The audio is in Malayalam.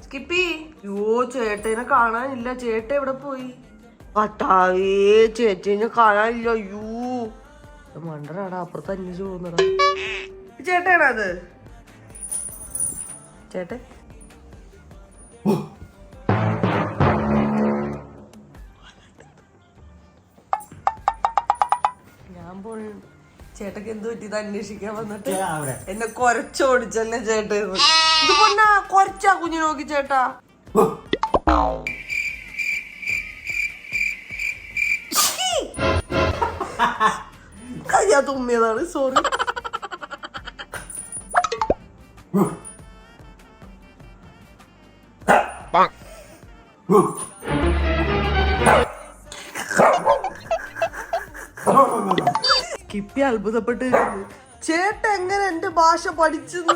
സ്കിപ്പി. യോ ചേട്ടനെ കാണാനില്ല. ചേട്ടൻ എവിടെ പോയി? കട്ടാവേ ചേച്ചീനെ കാണാനില്ല. അയ്യോ മണ്ടറാടാ, അപ്പുറത്ത് അന്വേഷിച്ചു പോകുന്നടാ. ചേട്ടനാ അത്? ചേട്ടൻ ഞാൻ പോയി. ചേട്ടക്ക് എന്ത് പറ്റിയത് അന്വേഷിക്കാൻ വന്നിട്ട് എന്നെ കൊരച്ചോടിച്ചല്ലേ ചേട്ടൻ. ഇത് പൊന്നാ കൊരച്ചാ കുഞ്ഞു നോക്കി ചേട്ടാ. കയ്യാ തുമ്മിയതാണ്, സോറി. കിപ്പി അത്ഭുതപ്പെട്ട് ചേട്ടൻ എങ്ങനെ എന്റെ ഭാഷ പഠിച്ചെന്ന്.